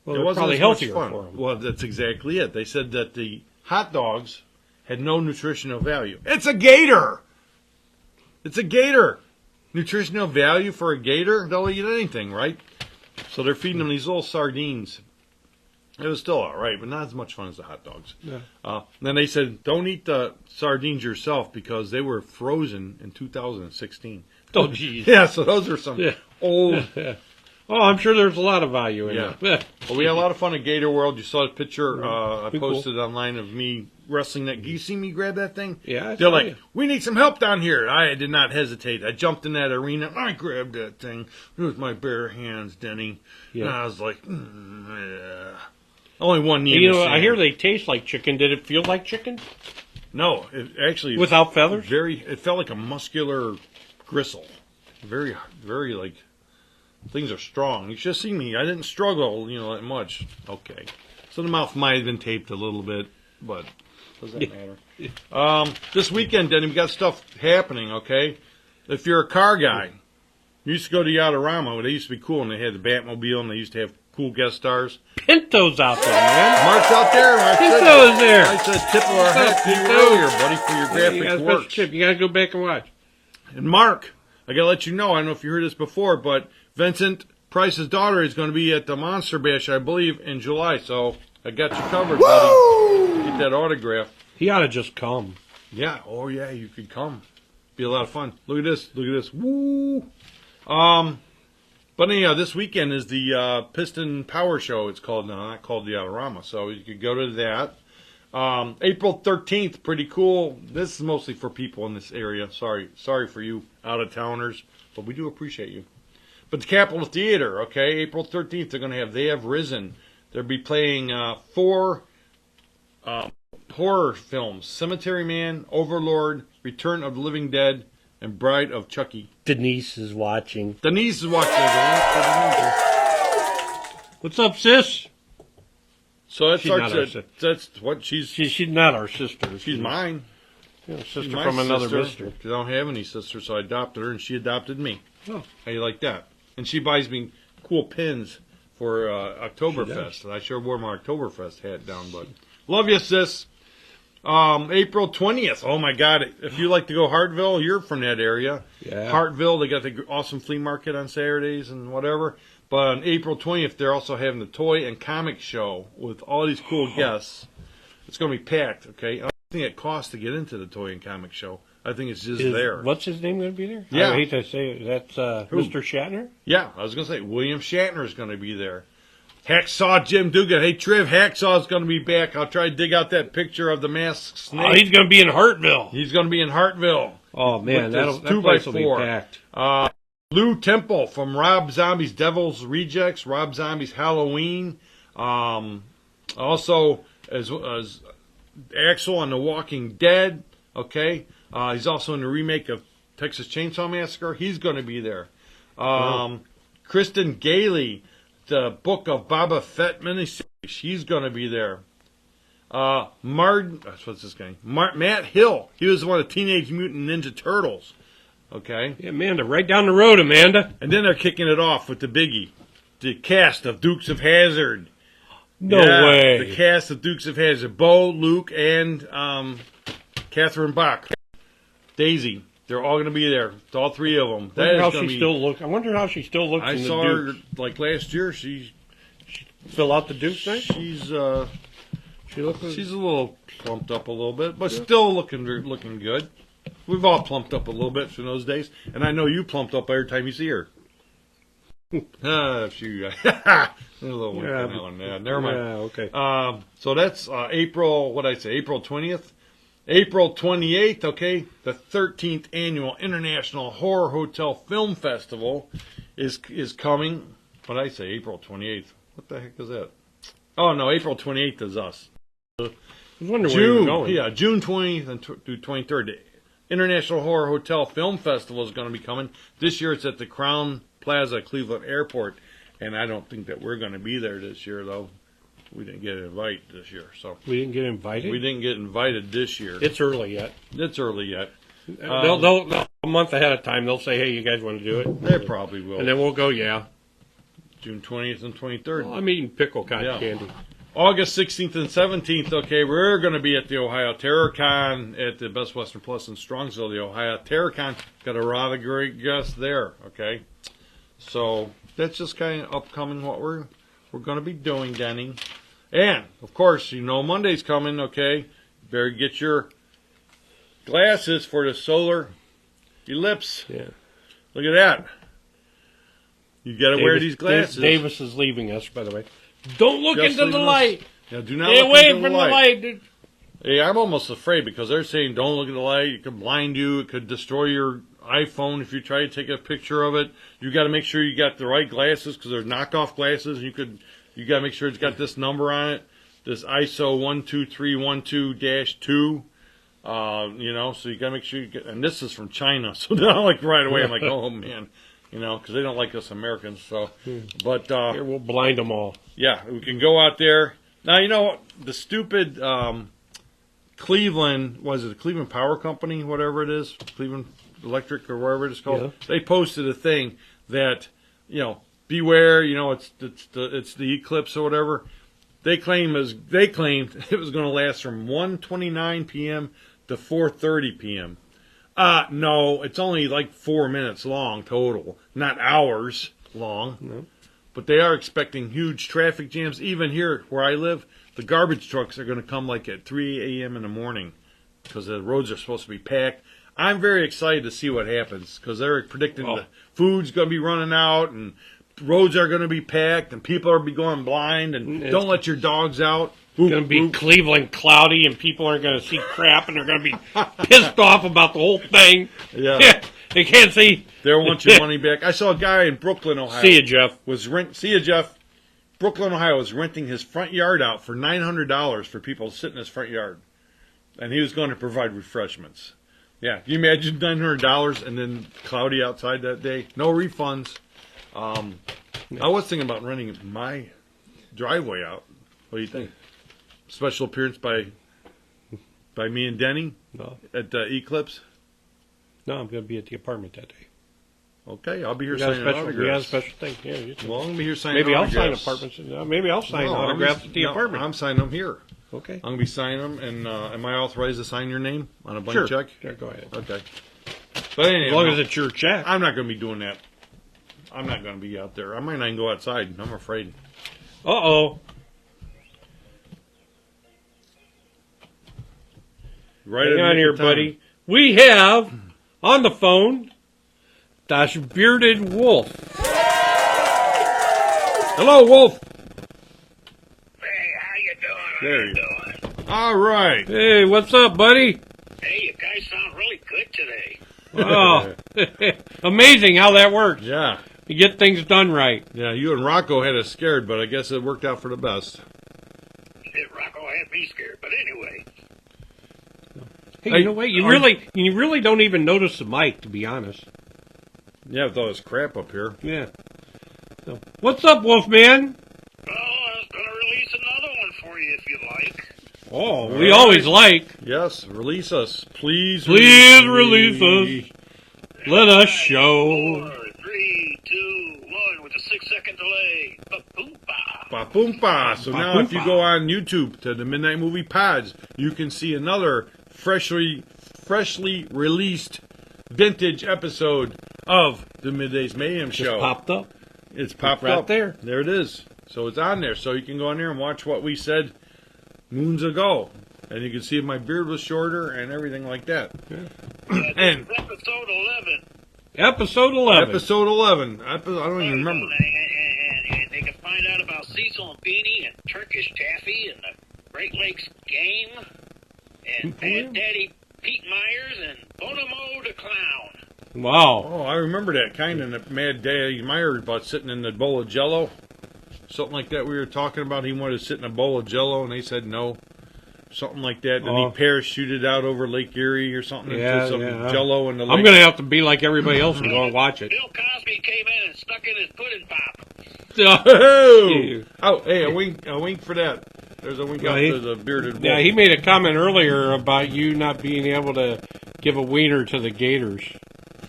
Well, It they're wasn't probably as much healthier fun. for them. Well, that's exactly it. They said that the hot dogs had no nutritional value. It's a gator! It's a gator! Nutritional value for a gator? They'll eat anything, right? So they're feeding them these little sardines. It was still all right, but not as much fun as the hot dogs. Yeah. Then they said, don't eat the sardines yourself because they were frozen in 2016. Oh, geez. Yeah, so those are some old... Oh, I'm sure there's a lot of value in it. Well, we had a lot of fun at Gator World. You saw the picture I Pretty posted online of me wrestling that. You see me grab that thing? Yeah, They're like, we need some help down here. I did not hesitate. I jumped in that arena. I grabbed that thing. It was my bare hands, Denny. Yeah. And I was like, yeah. Only one knee. You know, I hear they taste like chicken. Did it feel like chicken? No, it actually Without feathers? It felt like a muscular gristle. Very, very like. Things are strong. You should see me. I didn't struggle, that much. Okay. So the mouth might have been taped a little bit, but does that matter? This weekend, Denny, we got stuff happening, okay? If you're a car guy, you used to go to Yadorama. They used to be cool, and they had the Batmobile, and they used to have cool guest stars. Pinto's out there, man. Mark's out there. Pinto's there. I said tip of our hat to you earlier, buddy, for your graphic work. You got to go back and watch. And Mark, I got to let you know, I don't know if you heard this before, but Vincent Price's daughter is going to be at the Monster Bash, I believe, in July. So I got you covered, buddy. Get that autograph. He ought to just come. Yeah. Oh, yeah. You could come. Be a lot of fun. Look at this. Look at this. Woo. But anyhow, this weekend is the Piston Power Show. It's called not called the Autorama. So you could go to that. April 13th, pretty cool. This is mostly for people in this area. Sorry for you out-of-towners, but we do appreciate you. But the Capitol Theater, okay, April 13th, They Have Risen. They'll be playing 4 horror films: Cemetery Man, Overlord, Return of the Living Dead, and Bride of Chucky. Denise is watching. Denise is watching. What's up, sis? So that's She's what she's not our sister. She's mine. Yeah, sister She's my from another sister. mister. I don't have any sisters, so I adopted her, and she adopted me. Oh. How you like that? And she buys me cool pins for Oktoberfest. And I sure wore my Oktoberfest hat down, but love you, sis. April 20th. Oh, my God. If you like to go Hartville, you're from that area. Yeah. Hartville, they got the awesome flea market on Saturdays and whatever. But on April 20th, they're also having the toy and comic show with all these cool guests. It's going to be packed, okay? I don't think it costs to get into the toy and comic show. I think it's just there. What's his name going to be there? Yeah. I hate to say it. That's Mr. Shatner? Yeah, I was going to say, William Shatner is going to be there. Hacksaw Jim Dugan. Hey, Triv, Hacksaw is going to be back. I'll try to dig out that picture of the masked snake. Oh, he's going to be in Hartville. He's going to be in Hartville. Oh, man, that place will be packed. Lou Temple from Rob Zombie's Devil's Rejects, Rob Zombie's Halloween. Also, as Axel on The Walking Dead. Okay. He's also in the remake of Texas Chainsaw Massacre. He's going to be there. Kristen Gailey, the Book of Boba Fett miniseries. She's going to be there. What's this guy? Matt Hill. He was one of the Teenage Mutant Ninja Turtles. Okay. Yeah, Amanda, right down the road, Amanda. And then they're kicking it off with the biggie. the cast of Dukes of Hazzard. No way. The cast of Dukes of Hazzard. Bo, Luke, and Catherine Bach. Daisy. They're all going to be there. It's all three of them. I wonder how she still looks I in the saw her Dukes. like last year. She fill out the Dukes night? She's She's a little plumped up a little bit, but still looking good. We've all plumped up a little bit from those days, and I know you plumped up every time you see her. She a little one on that one. Yeah, never mind. Yeah, okay. So that's April. What did I say? April 20th. April 28th. Okay, the 13th annual International Horror Hotel Film Festival is coming. What did I say? April 28th. What the heck is that? Oh no, April 28th is us. I was wondering where you were going. Yeah, June 20th through 23rd. The International Horror Hotel Film Festival is going to be coming. This year it's at the Crown Plaza, Cleveland Airport, and I don't think that we're going to be there this year, though. We didn't get an invite this year, so we didn't get invited. We didn't get invited this year. It's early yet. They'll a month ahead of time. They'll say, "Hey, you guys want to do it?" They probably will. And then we'll go. Yeah, June 20th and 23rd. Well, I'm eating pickle cotton candy. August 16th and 17th, okay, we're going to be at the Ohio Terrorcon at the Best Western Plus in Strongsville. The Ohio Terrorcon got a lot of great guests there, okay? So that's just kind of upcoming what we're going to be doing, Denny. And, of course, you know Monday's coming, okay? Better get your glasses for the solar eclipse. Yeah. Look at that. You got to wear these glasses. Davis is leaving us, by the way. Don't look Just into the light. Yeah, do not Stay look away into from the light. Hey, I'm almost afraid because they're saying don't look at the light. It could blind you. It could destroy your iPhone if you try to take a picture of it. You got to make sure you got the right glasses because they're knockoff glasses. You got to make sure it's got this number on it, this ISO 12312-2. So you got to make sure you get. And this is from China, so now like right away I'm like, oh man. Because they don't like us Americans. So, but here we'll blind them all. Yeah, we can go out there now. The stupid Cleveland the Cleveland Power Company, whatever it is, Cleveland Electric or whatever it's called. Yeah. They posted a thing that beware. It's the eclipse or whatever. They claimed it was going to last from 1:29 p.m. to 4:30 p.m. No, it's only like 4 minutes long total, not hours long. No. But they are expecting huge traffic jams. Even here where I live, the garbage trucks are going to come like at 3 a.m. in the morning because the roads are supposed to be packed. I'm very excited to see what happens because they're predicting the food's going to be running out and roads are going to be packed and people are going blind and don't let your dogs out. It's going to be Cleveland cloudy, and people aren't going to see crap, and they're going to be pissed off about the whole thing. Yeah. They can't see. They want your money back. I saw a guy in Brooklyn, Ohio. See you, Jeff. Brooklyn, Ohio was renting his front yard out for $900 for people to sit in his front yard. And he was going to provide refreshments. Yeah. Can you imagine $900 and then cloudy outside that day? No refunds. I was thinking about renting my driveway out. What do you think? Special appearance by me and Denny at Eclipse? No, I'm going to be at the apartment that day. Okay, I'll be here signing autographs. We got a special thing. Yeah, well, I'm going to be here signing autographs. Maybe I'll sign autographs at the apartment. I'm signing them here. Okay. I'm going to be signing them, and am I authorized to sign your name on a blank check? Sure, go ahead. Okay. But anyway, as long as it's your check. I'm not going to be doing that. I'm not going to be out there. I might not even go outside. I'm afraid. Uh-oh. Hang on here, buddy. We have on the phone Das Bearded Wolf. Hello, Wolf. Hey, how you doing? There you go. All right. Hey, what's up, buddy? Hey, you guys sound really good today. Oh, amazing how that works. Yeah. You get things done right. Yeah, you and Rocco had us scared, but I guess it worked out for the best. Rocco had me scared, but anyway. Hey, you know what? You really don't even notice the mic, to be honest. Yeah, with all this crap up here. Yeah. So, what's up, Wolfman? Well, I was going to release another one for you if you like. Oh, we always like. Yes, release us. Please release us. Let us show. 4, 3, 2, 1 with a 6-second delay. Boompa. So now if you go on YouTube to the Midnight Movie Pods, you can see another freshly released vintage episode of the Middays Mayhem Show. Just popped up. It's popped right up. there. There it is. So it's on there. So you can go on there and watch what we said moons ago. And you can see my beard was shorter and everything like that. Yeah. And episode 11. Episode 11. Episode 11. I don't even remember. And they can find out about Cecil and Beanie and Turkish Taffy and the Great Lakes Game and Bad Daddy Pete Myers and Bonomo the Clown. Wow. Oh, I remember that kind of Mad Daddy Myers about sitting in the bowl of Jello. Something like that we were talking about. He wanted to sit in a bowl of Jello, and they said no. Something like that. And he parachuted out over Lake Erie or something and put some Jello in the lake. I'm going to have to be like everybody else and go and watch it. Bill Cosby came in and stuck in his pudding pop. Oh, hey, a wink for that. There's a wink out to the bearded wolf. Yeah, he made a comment earlier about you not being able to give a wiener to the Gators.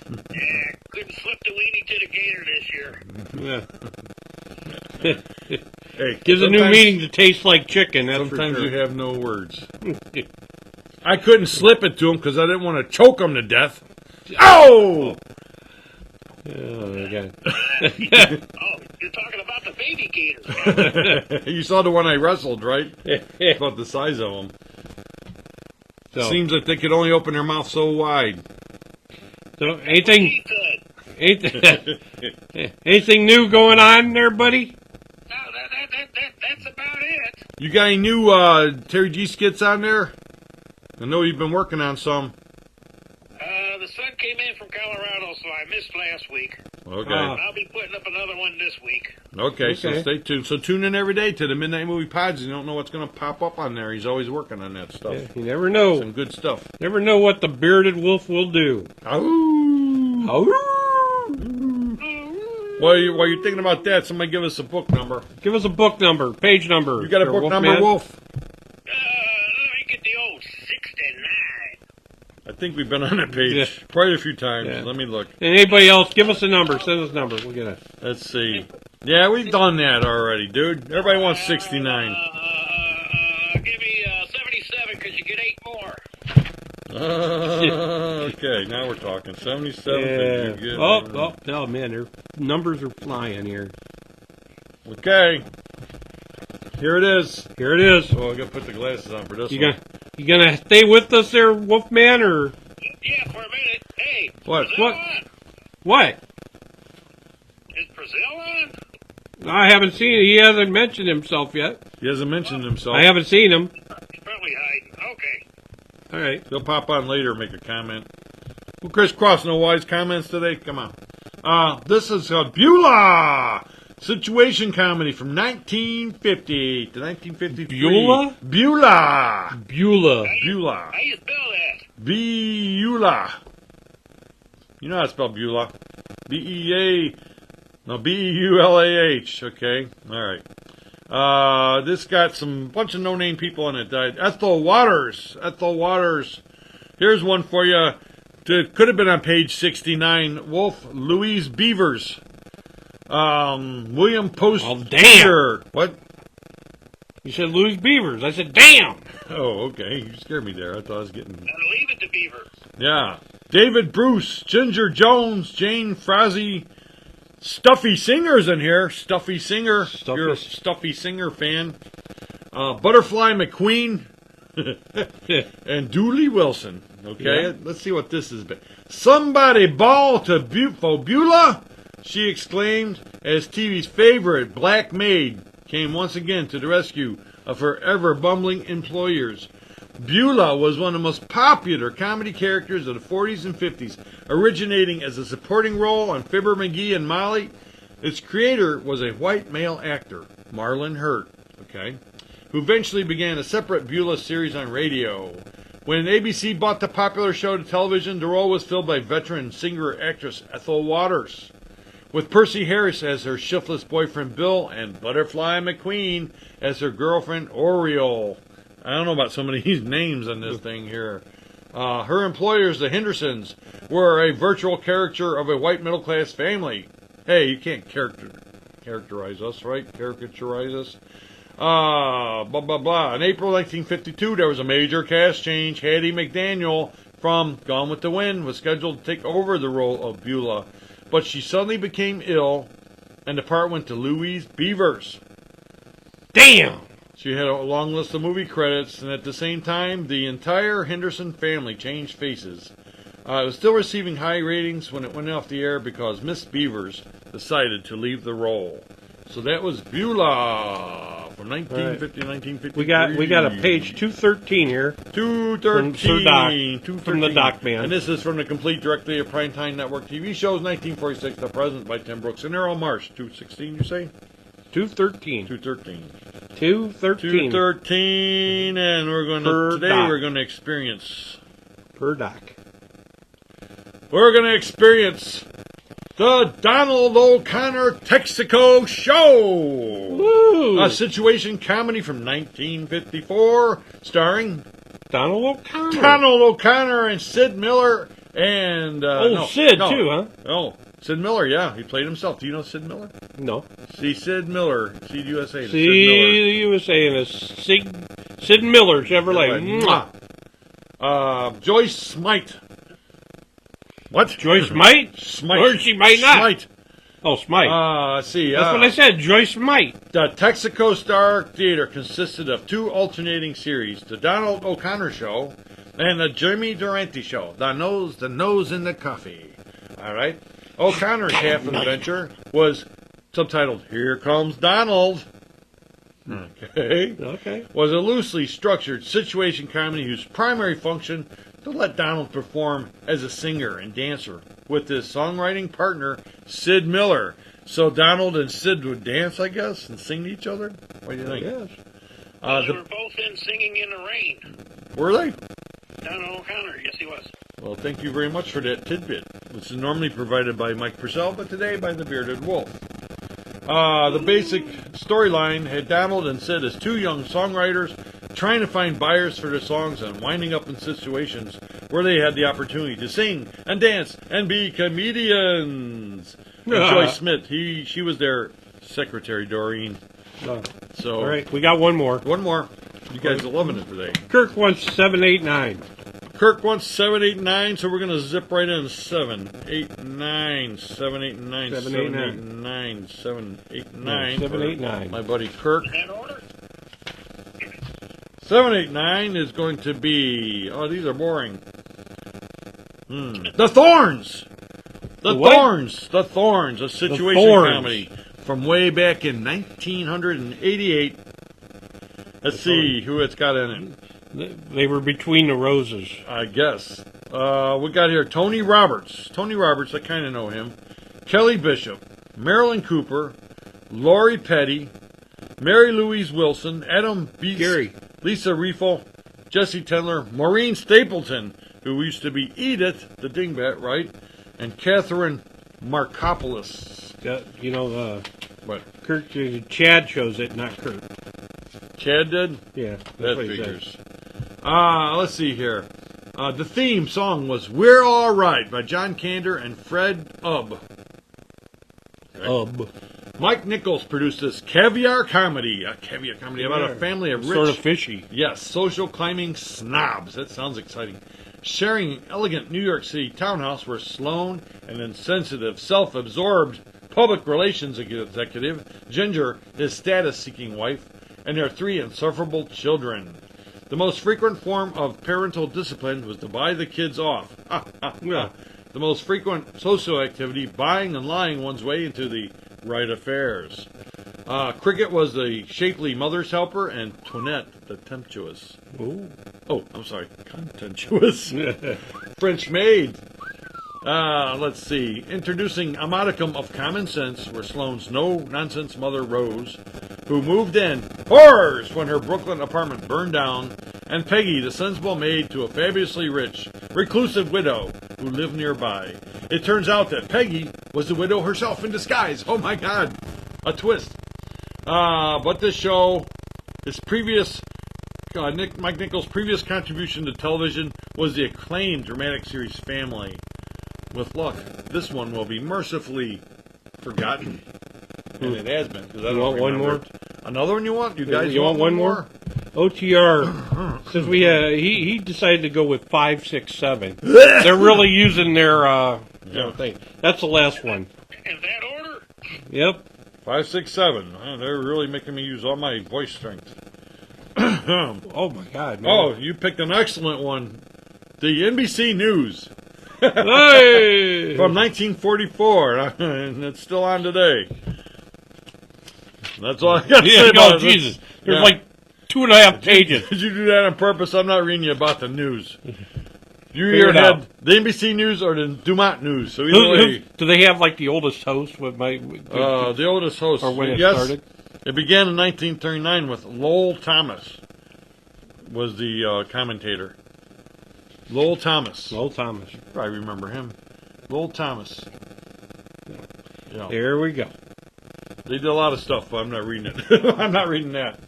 Yeah, couldn't slip the weenie to the Gator this year. Yeah. Hey, gives a new meaning to taste like chicken. That's sometimes for sure. you have no words. I couldn't slip it to him because I didn't want to choke him to death. Oh! Oh, my God. Oh, you're talking about the baby Gators. You saw the one I wrestled, right? About the size of them. So, seems like they could only open their mouth so wide. So anything new going on there, buddy? No, that's about it. You got any new Terry G skits on there? I know you've been working on some. The son came in from Colorado, so I missed last week. Okay. I'll be putting up another one this week. Okay, so stay tuned. So tune in every day to the Midnight Movie Pods. You don't know what's going to pop up on there. He's always working on that stuff. Yeah, you never know. Some good stuff. Never know what the bearded wolf will do. Ow! Oh. While you're thinking about that, somebody give us a book number. Give us a book number, page number. You got a book number, man? Wolf? Let me get the old 69. I think we've been on that page quite a few times. Yeah. Let me look. And anybody else, give us a number. Send us a number. We'll get it. Let's see. Yeah, we've done that already, dude. Everybody wants 69. Give me 77 because you get 8 more. Okay, now we're talking. 77. Yeah. You get, Oh, man, their numbers are flying here. Okay. Here it is. Here it is. Oh, I got to put the glasses on for this one. You gonna stay with us there, Wolfman, or? Yeah, for a minute. Hey, What? Brazil What? on? What? Is Brazil on? I haven't seen it. He hasn't mentioned himself yet. He hasn't mentioned himself. I haven't seen him. He's probably hiding. Okay. All right. He'll pop on later and make a comment. Well, Chris Cross, no wise comments today? Come on. This is Beulah! Situation comedy from 1950 to 1953. Beulah? Beulah! Beulah. Beulah. How you spell that? Beulah. You know how to spell Beulah. B-E-U-L-A-H. Okay. All right. This got some bunch of no-name people in it. Ethel Waters. Here's one for you. It could have been on page 69. Wolf Louise Beavers. William Post. Oh, damn. What? You said Louis Beavers. I said, damn. Oh, okay. You scared me there. I thought I was getting... Now leave it to Beaver. Yeah. David Bruce, Ginger Jones, Jane Frazee, Stuffy Singer's in here. Stuffy Singer. You're a Stuffy Singer fan. Butterfly McQueen. And Dooley Wilson. Okay, Yeah. Let's see what this is. Somebody ball to Beulah, she exclaimed, as TV's favorite black maid came once again to the rescue of her ever-bumbling employers. Beulah was one of the most popular comedy characters of the 40s and 50s, originating as a supporting role on Fibber McGee and Molly. Its creator was a white male actor, Marlon Hurt, who eventually began a separate Beulah series on radio. When ABC bought the popular show to television, the role was filled by veteran singer-actress Ethel Waters, with Percy Harris as her shiftless boyfriend Bill and Butterfly McQueen as her girlfriend Oriole. I don't know about some of these names on this thing here. Her employers, the Hendersons, were a virtual caricature of a white middle-class family. Hey, you can't characterize us, right? Caricaturize us. Blah, blah, blah. In April 1952, there was a major cast change. Hattie McDaniel from Gone with the Wind was scheduled to take over the role of Beulah, but she suddenly became ill, and the part went to Louise Beavers. Damn! She had a long list of movie credits, and at the same time, the entire Henderson family changed faces. It was still receiving high ratings when it went off the air because Miss Beavers decided to leave the role. So that was Beulah from 1950 to 1953. We got a page 213 here. 213. From the Doc Man. And this is from the complete directly of Primetime Network TV shows, 1946 to present by Tim Brooks and Errol Marsh. 216, you say? 213. 213. 213. 213, and we're going to experience. Per Doc. We're going to experience the Donald O'Connor Texaco Show! Woo! A situation comedy from 1954, starring Donald O'Connor. Donald O'Connor and Sid Miller and... Sid, too, huh? Oh, Sid Miller, yeah. He played himself. Do you know Sid Miller? No. See Sid Miller, Seed USA. Seed USA and a Sid Miller Chevrolet. Joyce Smite. What? Joyce might? Smite. Or she might not. Smite. Oh, Smite. Let's see. That's what I said. Joyce might. The Texaco Star Theater consisted of two alternating series: the Donald O'Connor Show and the Jimmy Durante Show. The nose in the coffee. All right. O'Connor's half of the venture was subtitled "Here Comes Donald." Okay. Was a loosely structured situation comedy whose primary function to let Donald perform as a singer and dancer with his songwriting partner, Sid Miller. So Donald and Sid would dance, I guess, and sing to each other? What do you think? Yes. They were both in Singing in the Rain. Were they? Donald O'Connor, yes he was. Well, thank you very much for that tidbit, which is normally provided by Mike Purcell, but today by the Bearded Wolf. The basic storyline had Donald and Sid as two young songwriters trying to find buyers for their songs and winding up in situations where they had the opportunity to sing and dance and be comedians. And Joyce Smith, she was their secretary, Doreen. So, all right, we got one more. One more. You guys are loving it today. Kirk wants 789. Kirk wants 789, so we're going to zip right in 789, 789, 789, 789. 789. My buddy Kirk. In order? 789 is going to be... Oh, these are boring. The Thorns! The Thorns, a situation comedy from way back in 1988. Let's see who it's got in it. They were between the roses. I guess. We got here Tony Roberts. Tony Roberts, I kind of know him. Kelly Bishop, Marilyn Cooper, Lori Petty, Mary Louise Wilson, Adam Beast, Gary, Lisa Riefel, Jesse Tendler, Maureen Stapleton, who used to be Edith, the dingbat, right? And Catherine Markopoulos. What? Kirk, Chad chose it, not Kirk. Chad did? Yeah, that figures. Let's see here. The theme song was "We're All Right" by John Kander and Fred Ubb. Okay. Mike Nichols produced this caviar comedy about a family of rich, sort of fishy. Yes, social climbing snobs. That sounds exciting. Sharing an elegant New York City townhouse where Sloan, an insensitive, self-absorbed public relations executive, Ginger, his status-seeking wife, and their three insufferable children. The most frequent form of parental discipline was to buy the kids off. The most frequent social activity, buying and lying one's way into the right affairs. Cricket was the shapely mother's helper, and Toinette the temptuous. Contemptuous. French maid. Let's see. Introducing a modicum of common sense were Sloane's no-nonsense mother, Rose, who moved in, horrors, when her Brooklyn apartment burned down, and Peggy, the sensible maid to a fabulously rich, reclusive widow who lived nearby. It turns out that Peggy was the widow herself in disguise. Oh, my God. A twist. But this show, Mike Nichols' previous contribution to television was the acclaimed dramatic series Family. With luck, this one will be mercifully forgotten. and it has been. Cause I You don't want one remember more? it. Another one you want? You guys You want one more? OTR, since he decided to go with 5, 6, 7. They're really using their thing. That's the last one. In that order? Yep. 5, 6, 7. They're really making me use all my voice strength. Oh my God, man. Oh, you picked an excellent one. The NBC News Hey! from 1944, and it's still on today. That's all I got to say Yeah, about oh, it. Jesus. There's Yeah. like 2.5 pages. Did you do that on purpose? I'm not reading you about the news. You Figure either it out. had the NBC News or the Dumont News. So either way, Do they have like the oldest host with my the oldest host. or when it yes, started? it began in 1939 with Lowell Thomas was the commentator. Lowell Thomas. Lowell Thomas. You probably remember him. Lowell Thomas. Yeah. There we go. They did a lot of stuff, but I'm not reading it. I'm not reading that.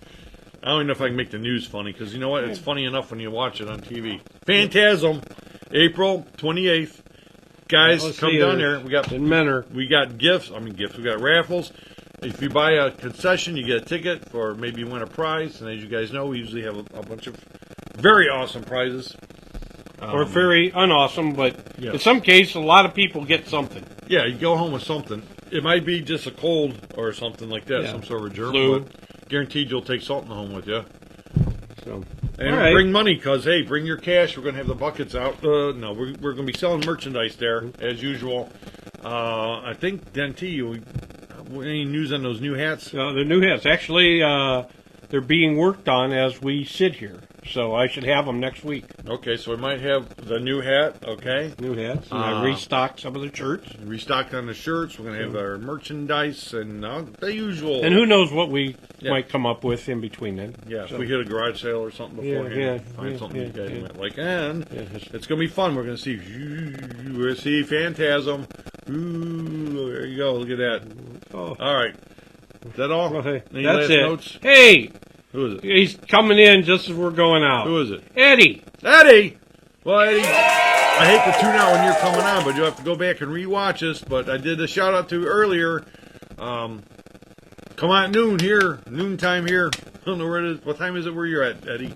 I don't even know if I can make the news funny, because you know what? It's funny enough when you watch it on TV. Phantasm, April 28th. Guys, Let's come see, down there. We got in Menor. We got gifts. We got raffles. If you buy a concession, you get a ticket, or maybe you win a prize. And as you guys know, we usually have a bunch of very awesome prizes. Or very unawesome, but Yeah. in some case, a lot of people get something. Yeah, you go home with something. It might be just a cold or something like that, Yeah. some sort of germ. Flu. But guaranteed you'll take something home with you. So, And all right. bring money, because, hey, bring your cash. We're going to have the buckets out. No, we're going to be selling merchandise there, as usual. I think, Denti, any news on those new hats? The new hats. Actually, they're being worked on as we sit here. So I should have them next week. Okay, so we might have the new hat, okay? New hats. And I restocked some of the shirts. Restocked on the shirts. We're going to have our merchandise and the usual. And who knows what we Yeah. might come up with in between then. Yeah, So, if we hit a garage sale or something beforehand, find something you guys might like. And it's going to be fun. We're going to see, we're going to see Phantasm. Ooh, there you go. Look at that. oh, All right. Is that all? okay. Any That's last it. notes? Hey, Who is it? he's coming in just as we're going out. Who is it? Eddie. Eddie! Well, Eddie, I hate to tune out when you're coming on, but you'll have to go back and rewatch us. But I did a shout out to earlier. Come on at noon here, noontime here. I don't know where it is. What time is it where you're at, Eddie?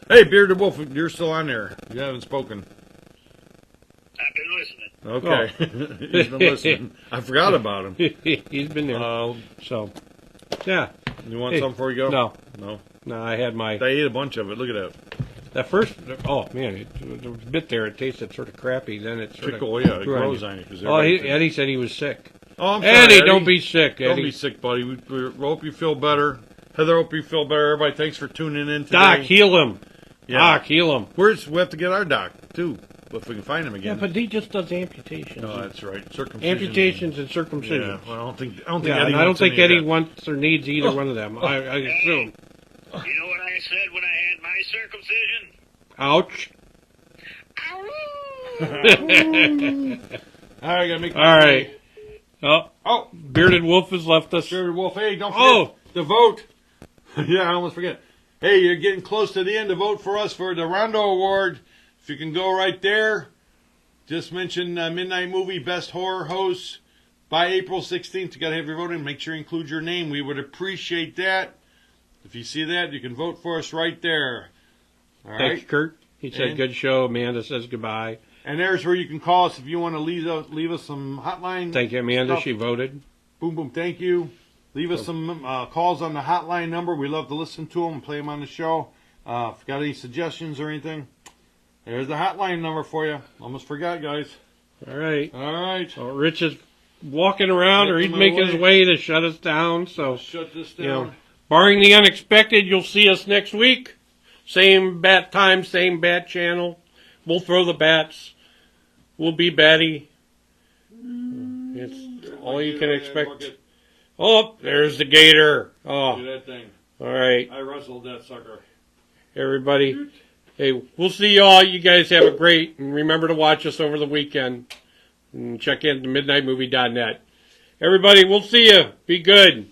Hey, Bearded Wolf, you're still on there. You haven't spoken. I've been listening. Okay. He's been listening. I forgot about him. He's been there. So, yeah. You want Hey, something before you go? No. No. No, I had my... I ate a bunch of it. Look at That first... Oh, man. There was a bit there. It tasted sort of crappy. Then it that. sort Pickle, of... yeah, it grows on you. 'Cause Eddie said he was sick. Oh, I'm sorry, Eddie, don't be sick, Eddie. Don't be sick, buddy. We hope you feel better. Heather, hope you feel better. Everybody, thanks for tuning in today. Doc, heal him. Yeah. Doc, heal him. We have to get our doc, too, if we can find him Yeah, again. but he just does amputations. No, that's right. Circumcision. Amputations and Yeah, circumcision. well, I don't think Yeah, Eddie and I don't wants think any of Eddie that. wants or needs either one of them. I assume. You know what I said when I had my circumcision? Ouch. Ow! All right, gotta make All right. Oh, Bearded Wolf has left us. Bearded Wolf. Hey, don't forget to vote. Yeah, I almost forget. Hey, you're getting close to the end to vote for us for the Rondo Award. If you can go right there, just mention Midnight Movie Best Horror Host by April 16th. You got to have your vote in. Make sure you include your name. We would appreciate that. If you see that, you can vote for us right there. All Thanks, right. Kurt. He said, And- good show. Amanda says goodbye. And there's where you can call us if you want to leave us some hotline. Thank you, Amanda. stuff. She voted. Boom, boom, thank you. Leave us some calls on the hotline number. We love to listen to them and play them on the show. If you got any suggestions or anything, there's the hotline number for you. Almost forgot, guys. All right. All right. So Rich is walking around, or he's Making my making his way to shut us down. So, Shut this you down. know, barring the unexpected, you'll see us next week. Same bat time, same bat channel. We'll throw the bats. We'll be batty. It's all you can expect. Oh, there's the gator. Do Oh, that thing. all right, I wrestled that sucker. everybody. Hey, we'll see y'all. You guys have a great, and remember to watch us over the weekend. And check in to midnightmovie.net. Everybody, we'll see you. Be good.